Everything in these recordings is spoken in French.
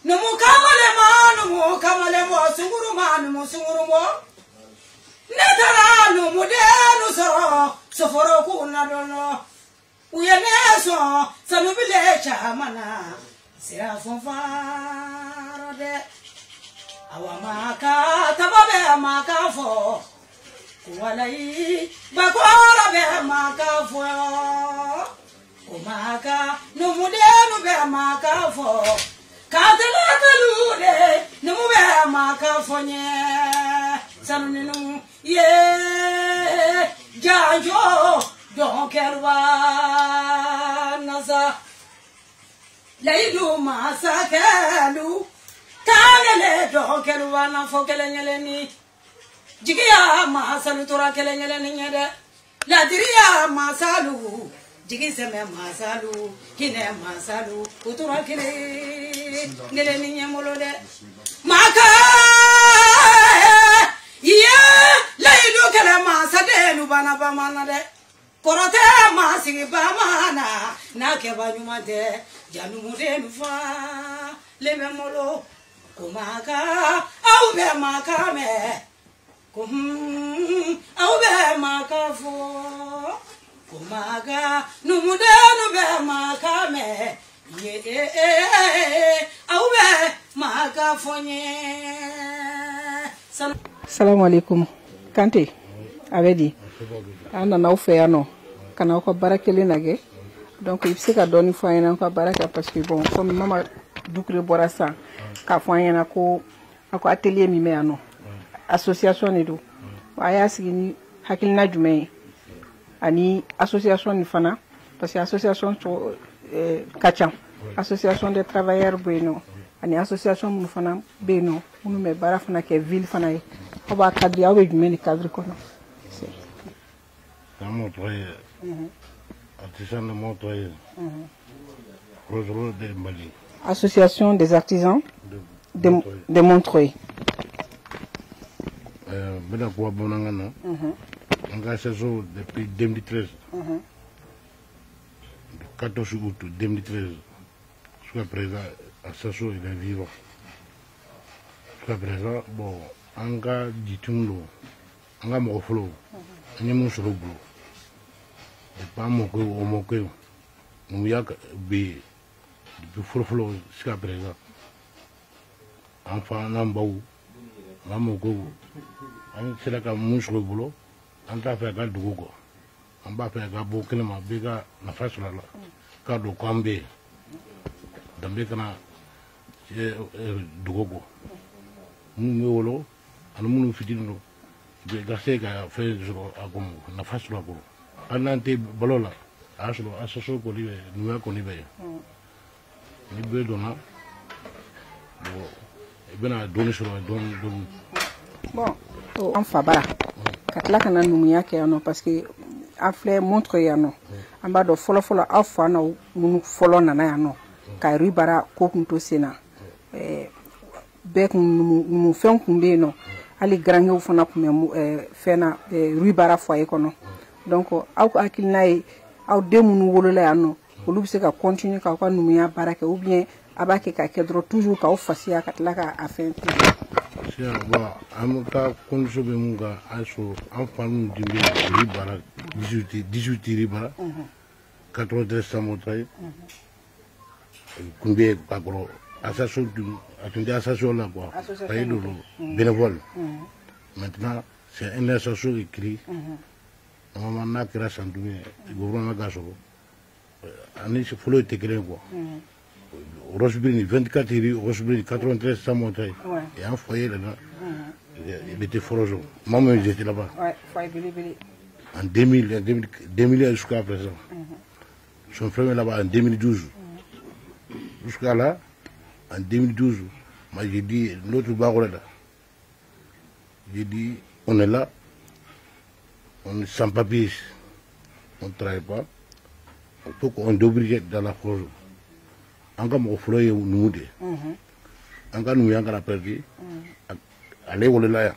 Numu kamale mo sunguru mo netara numu de no soforo kuna dono uyeneso sanubile chamana sira fonfaro de awamaka tababe amaka fo kuwalai bakora be amaka fo umaka numu de no be amaka fo katela kalude numu be amaka fo nye sanunu ye janjo don kerwa nasa leidu masakelu kagele don kerwa na fokelengele ni jigiya masalu tora kelengele ni nyede la diriya masalu jigi seme masalu kine masalu utura kele ngele ni nyamolo de maka ye leidu kele masade nu bana bamana de korote masigi bamana na ke banyumate janu de nufa le memolo kumaka au be makame au be makafo kumaka numude nu be makame ye au be makafo nye. Salam alaikum. Kanté avedi ana na ufe ano kana ko barakeli nage donc il se ka doni fo yana ko baraka parce que bon comme mama dukre borasa ka fo yana ko ako atelier mi me ano association ni do waya sigi hakilna jume ani association ni fana parce que association to kacham association des travailleurs bueno ani association mun fana beno mun me bara fana ke ville fana e ko ba cadre awe jume ni cadre ko no artisan de Montreuil, de Mali. Association des artisans de Montreuil. Ben quoi bonangana. Engagé depuis 2013. 14 août 2013. Jusqu'à présent, l'association il est vivant. Jusqu'à présent, bon, anga ditumlo, anga moflo, anga musrobo. Pas mon cœur ou mon cœur. Nous y a depuis flot jusqu'à présent. Enfin, on a mon cœur. C'est là que mouche le boulot. On t'a fait un dougo. On va faire un beau climat, béga, la face là. Car le cambé. Dans le canal, c'est dougo. Nous, nous, nous, fidèles. Gasser a fait la face là. Anante balola aslo asoso ko libe nuwa ko libe ni be dona bo bena doni solo don bon on fa bara katla kana numuya ke ano parce que afle montre ya no amba do folo afa na munu folo na ya no ka ribara ko kunto sena be kun mu fen kun be no ali grange fona kuma fena ribara fo e kono donc aw akilnay aw demunu wolola yano olu se ka continuer ka ko numuya baraka ou bien abake ka kedro toujours ka ofasiya ka tlaka afin c'est bon amuka konso be munga aso enfant dimbe ribara 18 ribara 83 samotay kumbe ka gro association du attendez association là quoi paye le bénévole maintenant c'est une association écrit maman n'a que la santé le gouvernement gaso ani se folo te créé quoi Rochebrune 24 rue Rochebrune 93 Samontaï et un foyer là il était forojo maman j'étais là-bas ouais foyer Bilibili en 2000 jusqu'à présent son frère là-bas en 2012 jusqu'à là en 2012 moi j'ai dit notre barreau là j'ai dit on est là on est sans papier, on ne travaille pas. Il faut qu'on devrait dans la forge. Encore mon frère nous dit. Encore nous y a perdu. ale wolola yan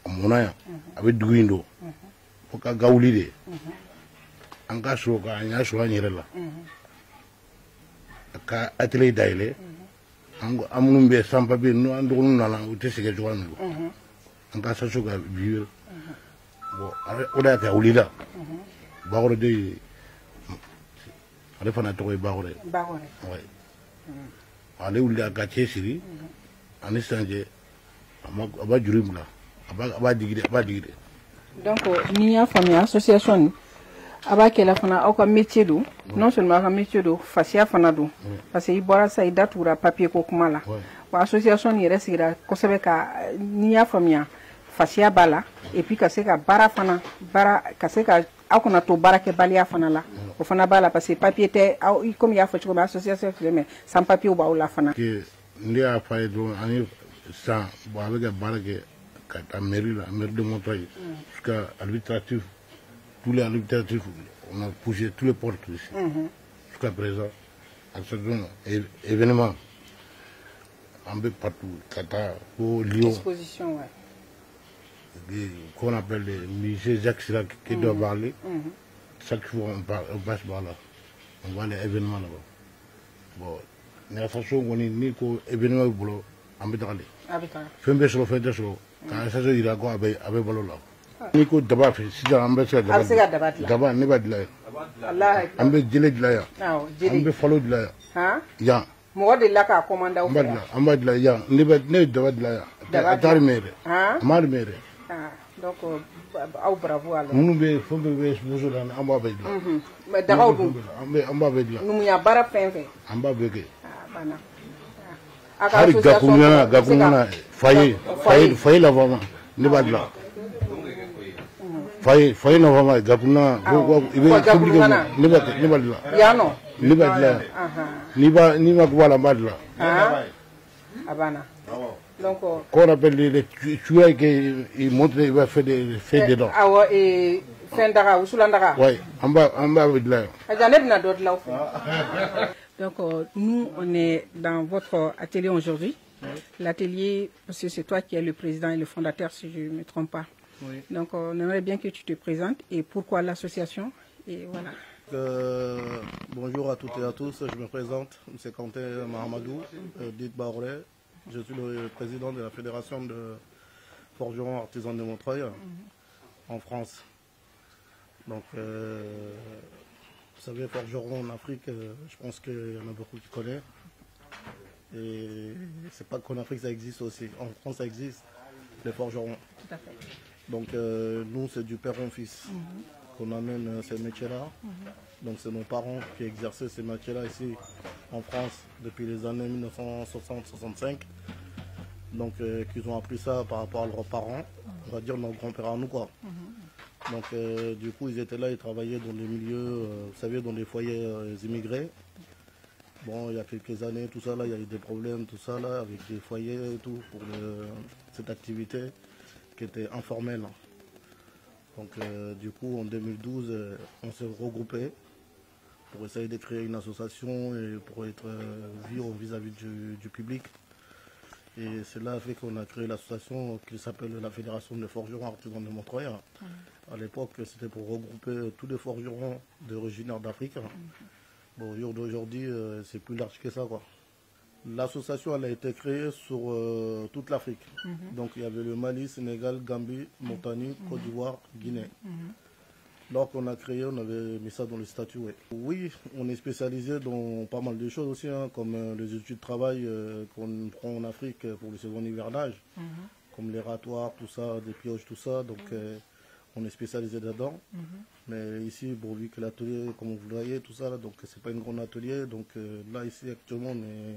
a mɔna yan a bɛ dugu in don fo ka gawuli de an ka sɔrɔ ka an y'a sɔrɔ an yɛrɛ la ka atelier dayɛlɛ an minnu bɛ sans papier n'u an dɔgɔninw nana u tɛ sɛgɛn cogoya min don an ka saso ka vivre bon o de y'a kɛ a wulila Bakɔrɔden ale fana tɔgɔ ye Bakɔrɔ ye ale wulila ka cɛsiri ani sisan cɛ a b'a juru bila a b'a digi de. Donc n'i y'a faamuya association nin a b'a kɛla fana aw ka métier don non seulement aw ka métier don fasiya fana don parce que i bɔra sa i datugura papier ko kuma la wa association nin yɛrɛ sigira kosɛbɛ ka n'i y'a faamuya fasiya b'a la et puis ka se ka baara fana ka se ka aw kana to baarakɛbaliya fana la o fana b'a la parce que papier tɛ aw comme i y'a fɔ cogo min association filɛ mais sans papier b'aw la fana. Ne y'a fɔ a ye dɔrɔn ani sisan bon a bɛ ka baara kɛ ka taa mairie la mairie de Montreuil jusqu'à administratif tous les administratifs on a poussé tous les portes ici jusqu'à présent à ce événement on peut partout ka taa au Lyon exposition qu'on appelle le musée Jacques Chirac qui doit parler chaque fois on passe par là on voit les événements là-bas bon ne façon kɔni ni ko événement bɛ bolo an bɛ taga de fɛn bɛ sɔrɔ fɛn tɛ sɔrɔ k'a sase jira ko a bɛ balo la ni ko daba fɛ sisan an bɛ se ka daba ne b'a dilan yan an bɛ jele dilan yan an bɛ falo dilan yan mɔgɔ delila k'a commande aw fɛ yan an b'a dilan yan ne ye daba dilan yan a t'a rimɛ yɛrɛ a m'a rimɛ yɛrɛ donc aw bravo alors minnu bɛ fɛn bɛɛ bɛ exposition la an b'a bɛɛ dilan mais dagaw dun an b'a bɛɛ dilan numuya baara fɛn fɛn an b'a bɛɛ kɛ hari gakunana faye la fama ne b'a dilan faye la fama gakunana i bɛ publique ne b'a dilan yanɔ ne b'a dilan n'i ma kuma la n b'a dilan a banna donc qu'on appelle les tuyaux qui montrent il va faire des faits dedans awɔ fɛn daga wusulan daga ouais an b'a dilan aja ne bɛna dɔ dilan aw fɛ. Donc, nous, on est dans votre atelier aujourd'hui. L'atelier, parce que c'est toi qui es le président et le fondateur, si je ne me trompe pas. Oui. Donc, on aimerait bien que tu te présentes et pourquoi l'association. Et voilà. Bonjour à toutes et à tous. Je me présente, M. Quentin Mahamadou, dit Baoré. Je suis le président de la Fédération de forgerons artisans de Montreuil en France. Donc, vous savez, forgeron en Afrique, je pense qu'il y en a beaucoup qui connaissent. Et c'est pas qu'en Afrique ça existe aussi. En France ça existe, les forgerons. Tout à fait. Donc nous c'est du père en fils qu'on amène ces métiers-là. Donc c'est nos parents qui exerçaient ces métiers-là ici en France depuis les années 1960-65. Donc qu'ils ont appris ça par rapport à leurs parents, on va dire nos grands-pères à nous quoi. Donc du coup ils étaient là, ils travaillaient dans les milieux, vous savez, dans les foyers immigrés. Bon, il y a quelques années, tout ça là, il y a eu des problèmes, tout ça là, avec les foyers et tout, pour cette activité qui était informelle. Donc du coup en 2012, on s'est regroupé pour essayer de créer une association et pour être vu vis-à-vis du public. Et cela fait qu'on a créé l'association qui s'appelle la Fédération des forgerons artisans de Montreuil. À l'époque, c'était pour regrouper tous les forgerons originaires d'Afrique. Bon, aujourd'hui, c'est plus large que ça, quoi. L'association elle a été créée sur toute l'Afrique. Donc il y avait le Mali, Sénégal, Gambie, Mauritanie, Côte d'Ivoire, Guinée. Lors qu'on a créé, on avait mis ça dans le statut. Ouais. Oui, on est spécialisé dans pas mal de choses aussi, hein, comme les études de travail qu'on prend en Afrique pour le second hivernage, comme les ratoirs, tout ça, des pioches, tout ça. Donc on est spécialisé dedans. Mais ici, bon, vu que l'atelier, comme vous le voyez, tout ça, là, donc c'est pas une grande atelier. Donc là, ici, actuellement, on est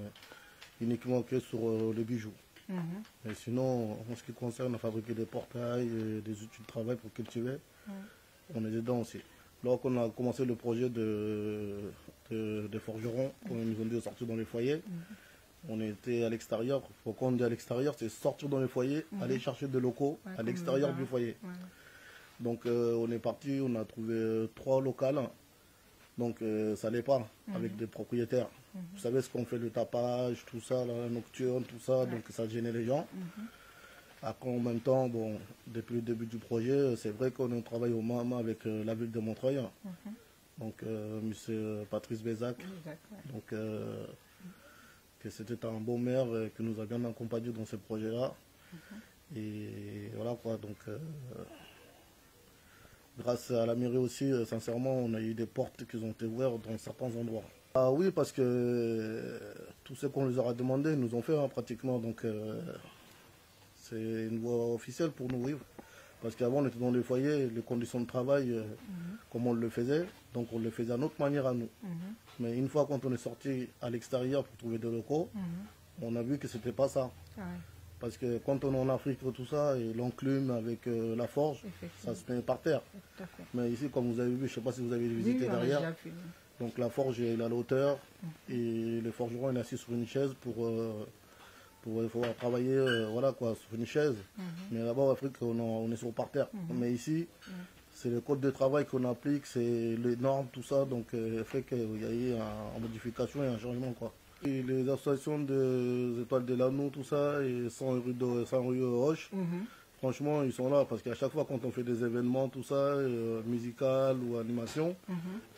uniquement que sur les bijoux. Mais sinon, en ce qui concerne à fabriquer des portails, des outils de travail pour cultiver, on est dedans aussi. Lorsqu'on a commencé le projet de forgerons, quand ils nous ont dit de sortir dans les foyers, on était à l'extérieur. Pourquoi on dit à l'extérieur, c'est sortir dans les foyers, aller chercher des locaux à l'extérieur du foyer. Donc on est parti, on a trouvé 3 locales. Donc ça n'allait pas avec des propriétaires. Vous savez ce qu'on fait, le tapage, tout ça, la nocturne, tout ça, donc ça gênait les gens. Après, en même temps, bon, depuis le début du projet, c'est vrai qu'on travaille au main avec la ville de Montreuil. Donc, M. Patrice Bézac. Donc, que c'était un bon maire qui nous a bien accompagnés dans ce projet-là. Et voilà quoi, donc grâce à la mairie aussi, sincèrement, on a eu des portes qui ont été ouvertes dans certains endroits. Ah oui, parce que tout ce qu'on les aura demandé, ils nous ont fait pratiquement. Donc c'est une voie officielle pour nous, oui. Parce qu'avant, on était dans les foyers, les conditions de travail, comme on le faisait, donc on le faisait à notre manière à nous. Mais une fois quand on est sorti à l'extérieur pour trouver des locaux, on a vu que c'était pas ça. Parce que quand on est en Afrique, tout ça, et l'enclume avec la forge, ça se met par terre. Mais ici, comme vous avez vu, je ne sais pas si vous avez visité derrière, donc la forge est à la hauteur, et le forgeron est assis sur une chaise pour pouvoir travailler voilà, quoi, sur une chaise. Mais là-bas en Afrique, on est sur parterre. Mais ici, c'est le code de travail qu'on applique, c'est les normes, tout ça, donc fait qu'il y a eu une modification et un changement, quoi. Et les associations des Étoiles de l'Anneau, tout ça, et sans rue Roche, franchement, ils sont là parce qu'à chaque fois quand on fait des événements, tout ça, musical ou animation,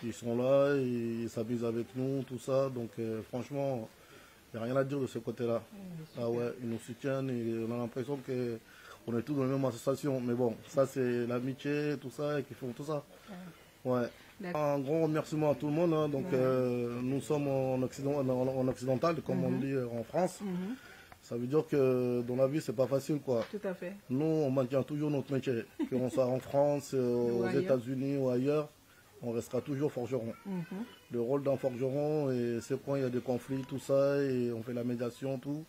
ils sont là, et ils s'amusent avec nous, tout ça. Donc franchement, il n'y a rien à dire de ce côté-là. Ah ouais, ils nous soutiennent et on a l'impression qu'on est tous dans la même association. Mais bon, ça c'est l'amitié, tout ça, et qui font tout ça. Ouais. Un grand remerciement à tout le monde. Hein. Donc, nous sommes en occidental, comme on dit en France. Ça veut dire que dans la vie, c'est pas facile, quoi. Tout à fait. Nous, on maintient toujours notre métier. Qu'on soit en France, aux États-Unis ou ailleurs, on restera toujours forgeron. Le rôle d'un forgeron, c'est quand il y a des conflits, tout ça, et on fait la médiation, tout.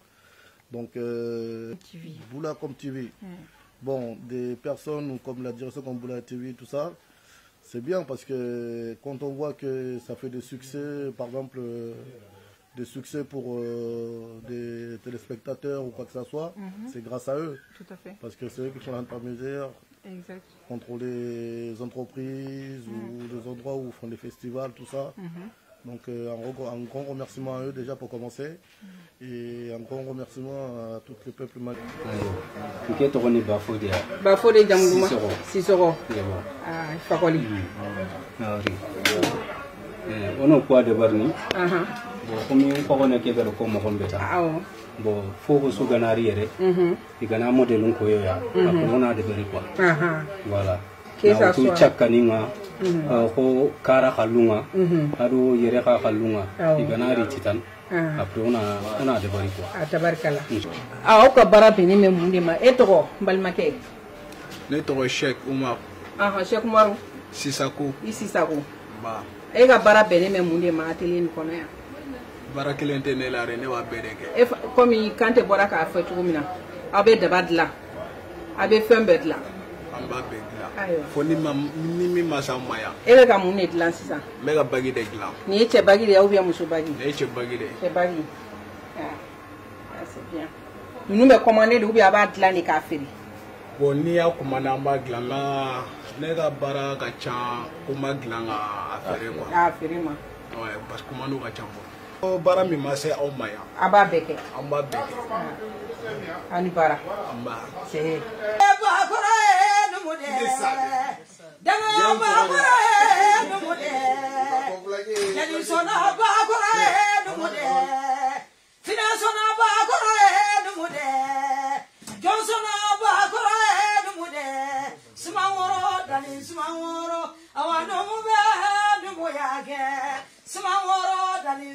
Donc, Boula comme TV. Bon, des personnes comme la direction comme Boula TV, tout ça, c'est bien parce que quand on voit que ça fait des succès, par exemple, des succès pour des téléspectateurs ou quoi que ce soit, c'est grâce à eux. Tout à fait. Parce que c'est eux qui sont l'intermédiaire entre les entreprises ou les endroits où font des festivals, tout ça. Donc un grand remerciement à eux déjà pour commencer et un grand remerciement à tout le peuple malien. Bafode Jamgouma Sisoro. Ah, Fakoli. On a quoi de barni? Bon, comme on a quelque chose comme on bêta. Bon, faut que ce soit arrière. Il gagne un modèle on koyo ya. On a de bari quoi. Voilà. Na tu chakaninga. Ko kara kalunga. Ado yere ka kalunga. Il gagne rititan. Après on a de bari quoi. Ah, tabarkala. Ah, au bara bini me mundi ma. Etoro balmake. Netoro Cheikh Oumar. Ah, Cheikh Oumar. Sisako. Sisako. Ba. E ka bara bini me mundi ma ateli ni kono ya. Bara kelente ne la rene wa bedeke. E comme kante bora ka fa tugumina. Abe dabadla. Abe fembedla. Amba bedla. Foni mi masa maya. E ka mun ne dilan sisan. Me ka bagi de dilan. Ni e che bagi de ou bien muso bagi. Ne che bagi de. Che bagi. Ah, c'est bien. Nous me commander de ou bien aba dilan ni ka feri. Bon ni ya commande amba dilan na ne ka bara ka cha kuma dilan a fere quoi. Ah, feri ma. Ouais, parce que commande ka cha bon. Bara mi mase au maya. Aba beke. Amba beke. Ani bara. Amba. C'est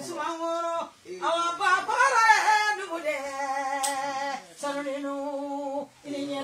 Small